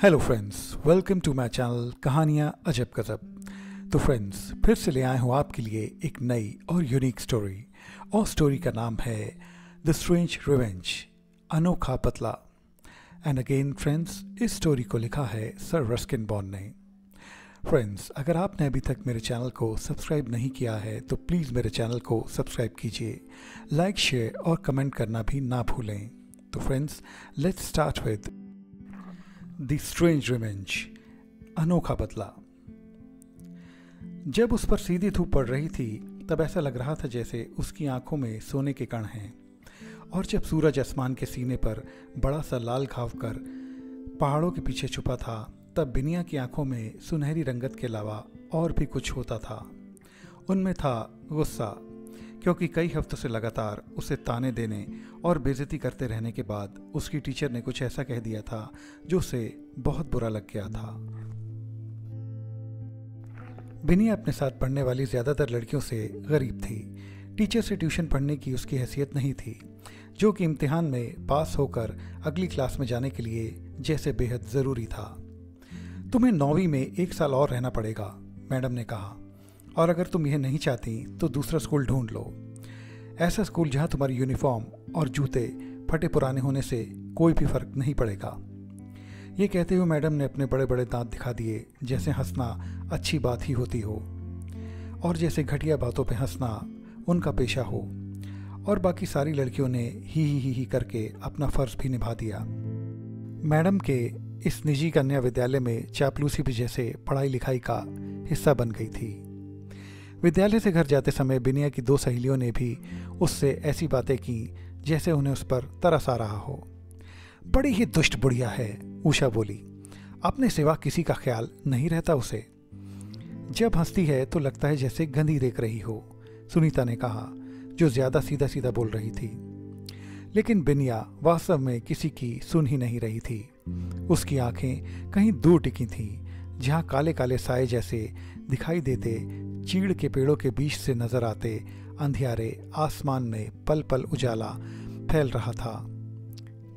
Hello friends, welcome to my channel कहानियाँ अजब गजब। तो फ्रेंड्स, फिर से ले आए हूँ आपके लिए एक नई और यूनिक स्टोरी। और स्टोरी का नाम है द स्ट्रेंज रिवेंज, अनोखा बदला। एंड अगेन फ्रेंड्स, इस स्टोरी को लिखा है सर रस्किन बॉन्ड ने। फ्रेंड्स, अगर आपने अभी तक मेरे चैनल को सब्सक्राइब नहीं किया है तो प्लीज़ मेरे चैनल को सब्सक्राइब कीजिए, लाइक शेयर और कमेंट करना भी ना भूलें। तो friends, let's start with the strange revenge, अनोखा बदला। जब उस पर सीधी धूप पड़ रही थी तब ऐसा लग रहा था जैसे उसकी आंखों में सोने के कण हैं। और जब सूरज आसमान के सीने पर बड़ा सा लाल घाव कर पहाड़ों के पीछे छुपा था तब बिनिया की आंखों में सुनहरी रंगत के अलावा और भी कुछ होता था। उनमें था गुस्सा, क्योंकि कई हफ्तों से लगातार उसे ताने देने और बेइज्जती करते रहने के बाद उसकी टीचर ने कुछ ऐसा कह दिया था जो उसे बहुत बुरा लग गया था। बिनिया अपने साथ पढ़ने वाली ज़्यादातर लड़कियों से गरीब थी। टीचर से ट्यूशन पढ़ने की उसकी हैसियत नहीं थी, जो कि इम्तिहान में पास होकर अगली क्लास में जाने के लिए जैसे बेहद ज़रूरी था। तुम्हें 9वीं में 1 साल और रहना पड़ेगा, मैडम ने कहा, और अगर तुम यह नहीं चाहती तो दूसरा स्कूल ढूंढ लो। ऐसा स्कूल जहां तुम्हारी यूनिफॉर्म और जूते फटे पुराने होने से कोई भी फर्क नहीं पड़ेगा। ये कहते हुए मैडम ने अपने बड़े बड़े दांत दिखा दिए, जैसे हंसना अच्छी बात ही होती हो और जैसे घटिया बातों पे हंसना उनका पेशा हो। और बाकी सारी लड़कियों ने ही करके अपना फ़र्ज भी निभा दिया। मैडम के इस निजी कन्या विद्यालय में चापलूसी भी जैसे पढ़ाई लिखाई का हिस्सा बन गई थी। विद्यालय से घर जाते समय बिनिया की 2 सहेलियों ने भी उससे ऐसी बातें की जैसे उन्हें उस पर तरस आ रहा हो। बड़ी ही दुष्ट बुढ़िया है, उषा बोली। अपने सिवा किसी का ख्याल नहीं रहता उसे। जब हंसती है तो लगता है जैसे गंधी देख रही हो, सुनीता ने कहा, जो ज्यादा सीधा सीधा बोल रही थी। लेकिन बिनिया वास्तव में किसी की सुन ही नहीं रही थी। उसकी आंखें कहीं दूर टिकी थीं, जहां काले काले साए जैसे दिखाई देते चीड़ के पेड़ों के बीच से नजर आते अंधियारे आसमान में पल पल उजाला फैल रहा था।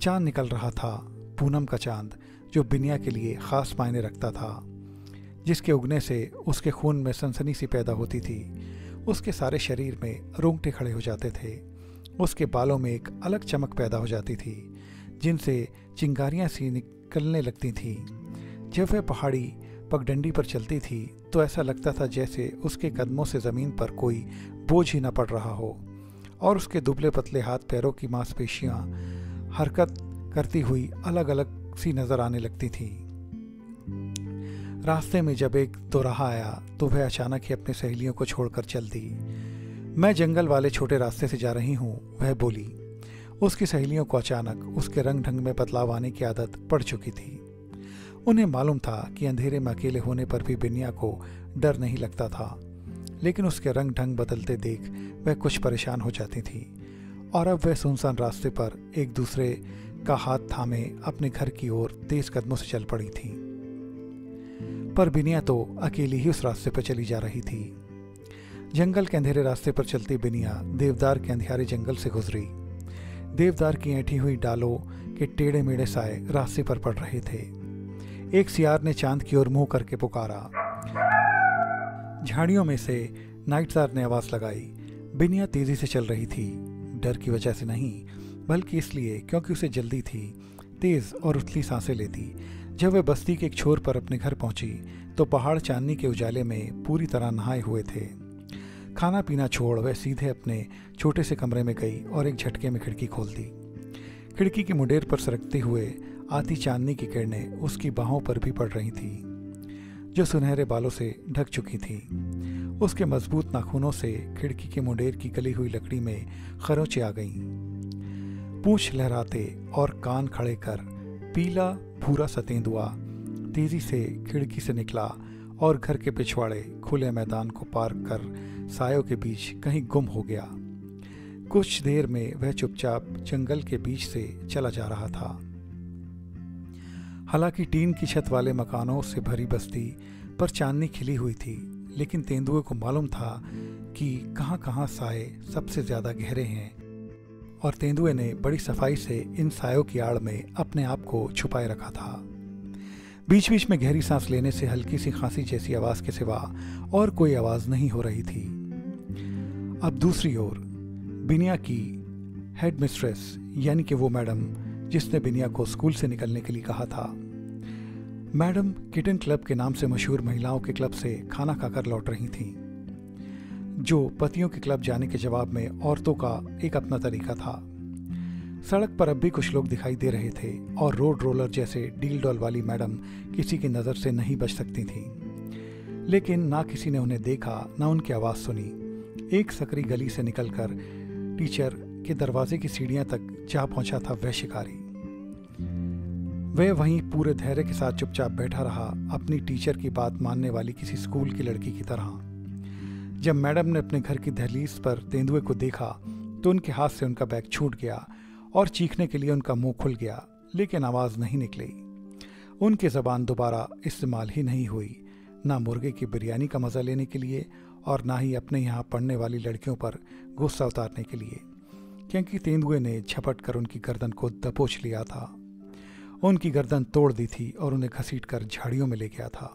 चांद निकल रहा था, पूनम का चांद, जो बिनिया के लिए खास मायने रखता था, जिसके उगने से उसके खून में सनसनी सी पैदा होती थी। उसके सारे शरीर में रोंगटे खड़े हो जाते थे। उसके बालों में एक अलग चमक पैदा हो जाती थी, जिनसे चिंगारियां सी निकलने लगती थीं। जब वह पहाड़ी पगडंडी पर चलती थी तो ऐसा लगता था जैसे उसके कदमों से ज़मीन पर कोई बोझ ही न पड़ रहा हो और उसके दुबले पतले हाथ पैरों की मांसपेशियां हरकत करती हुई अलग अलग सी नज़र आने लगती थीं। रास्ते में जब एक दोराहा आया तो वह अचानक ही अपनी सहेलियों को छोड़कर चल दी। मैं जंगल वाले छोटे रास्ते से जा रही हूँ, वह बोली। उसकी सहेलियों को अचानक उसके रंग ढंग में बदलाव आने की आदत पड़ चुकी थी। उन्हें मालूम था कि अंधेरे में अकेले होने पर भी बिनिया को डर नहीं लगता था, लेकिन उसके रंग ढंग बदलते देख वह कुछ परेशान हो जाती थी और अब वह सुनसान रास्ते पर एक दूसरे का हाथ थामे अपने घर की ओर तेज कदमों से चल पड़ी थी। पर बिनिया तो अकेली ही उस रास्ते पर चली जा रही थी। जंगल के अंधेरे रास्ते पर चलती बिनिया देवदार के अंधियारे जंगल से गुजरी। देवदार की ऐंठी हुई डालों के टेढ़े मेढ़े साए रास्ते पर पड़ रहे थे। एक सियार ने चांद की ओर मुंह करके पुकारा। झाड़ियों में से नाइटजार ने आवाज लगाई। बिनिया तेजी से चल रही थी, डर की वजह से नहीं बल्कि इसलिए क्योंकि उसे जल्दी थी। तेज और उथली सांसें लेती। जब वह बस्ती के एक छोर पर अपने घर पहुंची तो पहाड़ चांदनी के उजाले में पूरी तरह नहाए हुए थे। खाना पीना छोड़ वह सीधे अपने छोटे से कमरे में गई और एक झटके में खिड़की खोल दी। खिड़की के मुडेर पर सरकते हुए आती चांदनी की किरणें उसकी बाहों पर भी पड़ रही थी, जो सुनहरे बालों से ढक चुकी थी। उसके मजबूत नाखूनों से खिड़की के मुंडेर की गली हुई लकड़ी में खरोंचें आ गईं। पूंछ लहराते और कान खड़े कर पीला भूरा सा तेंदुआ तेजी से खिड़की से निकला और घर के पिछवाड़े खुले मैदान को पार कर सायों के बीच कहीं गुम हो गया। कुछ देर में वह चुपचाप जंगल के बीच से चला जा रहा था। हालांकि टीन की छत वाले मकानों से भरी बस्ती पर चांदनी खिली हुई थी, लेकिन तेंदुए को मालूम था कि कहाँ कहाँ साए सबसे ज्यादा गहरे हैं और तेंदुए ने बड़ी सफाई से इन सायों की आड़ में अपने आप को छुपाए रखा था। बीच बीच में गहरी सांस लेने से हल्की सी खांसी जैसी आवाज के सिवा और कोई आवाज नहीं हो रही थी। अब दूसरी ओर बिनिया की हेड मिस्ट्रेस यानी कि वो मैडम जिसने बिनिया को स्कूल से निकलने के लिए कहा था। मैडम किटन क्लब के नाम से मशहूर महिलाओं के क्लब से खाना खाकर लौट रही थीं, जो पतियों के क्लब जाने के जवाब में औरतों का एक अपना तरीका था। सड़क पर अब भी कुछ लोग दिखाई दे रहे थे और रोड रोलर जैसे डील डॉल वाली मैडम किसी की नज़र से नहीं बच सकती थीं। लेकिन ना किसी ने उन्हें देखा, ना उनकी आवाज़ सुनी। एक सकरी गली से निकलकर टीचर के दरवाजे की सीढ़ियां तक जा पहुंचा था वह शिकारी। वह वहीं पूरे धैर्य के साथ चुपचाप बैठा रहा, अपनी टीचर की बात मानने वाली किसी स्कूल की लड़की की तरह। जब मैडम ने अपने घर की दहलीज पर तेंदुए को देखा तो उनके हाथ से उनका बैग छूट गया और चीखने के लिए उनका मुंह खुल गया, लेकिन आवाज़ नहीं निकली। उनकी ज़बान दोबारा इस्तेमाल ही नहीं हुई, ना मुर्गे की बिरयानी का मज़ा लेने के लिए और ना ही अपने यहाँ पढ़ने वाली लड़कियों पर गुस्सा उतारने के लिए, क्योंकि तेंदुए ने झपट कर उनकी गर्दन को दबोच लिया था। उनकी गर्दन तोड़ दी थी और उन्हें घसीट कर झाड़ियों में ले गया था।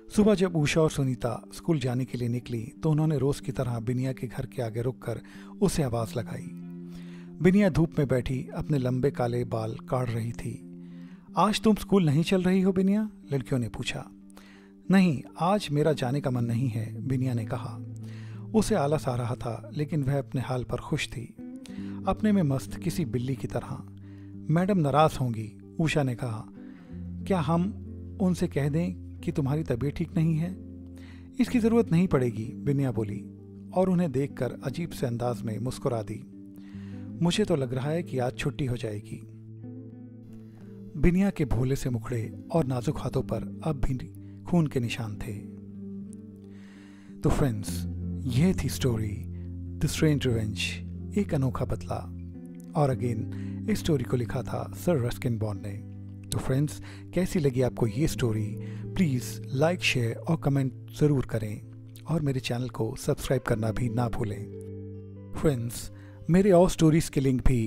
सुबह जब उषा और सुनीता स्कूल जाने के लिए निकली तो उन्होंने रोज़ की तरह बिनिया के घर के आगे रुककर उसे आवाज़ लगाई। बिनिया धूप में बैठी अपने लंबे काले बाल काट रही थी। आज तुम स्कूल नहीं चल रही हो बिनिया? लड़कियों ने पूछा। नहीं, आज मेरा जाने का मन नहीं है, बिनिया ने कहा। उसे आलस आ रहा था, लेकिन वह अपने हाल पर खुश थी, अपने में मस्त किसी बिल्ली की तरह। मैडम नाराज होंगी, उषा ने कहा। क्या हम उनसे कह दें कि तुम्हारी तबीयत ठीक नहीं है? इसकी ज़रूरत नहीं पड़ेगी, बिनिया बोली और उन्हें देखकर अजीब से अंदाज में मुस्कुरा दी। मुझे तो लग रहा है कि आज छुट्टी हो जाएगी। बिनिया के भोले से मुखड़े और नाजुक हाथों पर अब भी खून के निशान थे। तो फ्रेंड्स, यह थी स्टोरी द स्ट्रेंज रिवेंज, एक अनोखा बदला। और अगेन इस स्टोरी को लिखा था सर रस्किन बॉन्ड ने। तो फ्रेंड्स, कैसी लगी आपको ये स्टोरी? प्लीज़ लाइक, शेयर और कमेंट ज़रूर करें और मेरे चैनल को सब्सक्राइब करना भी ना भूलें। फ्रेंड्स, मेरे और स्टोरीज़ के लिंक भी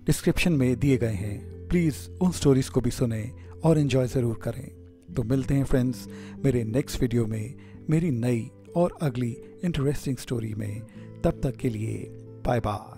डिस्क्रिप्शन में दिए गए हैं। प्लीज़ उन स्टोरीज़ को भी सुने और एंजॉय ज़रूर करें। तो मिलते हैं फ्रेंड्स मेरे नेक्स्ट वीडियो में मेरी नई और अगली इंटरेस्टिंग स्टोरी में। तब तक के लिए बाय बाय।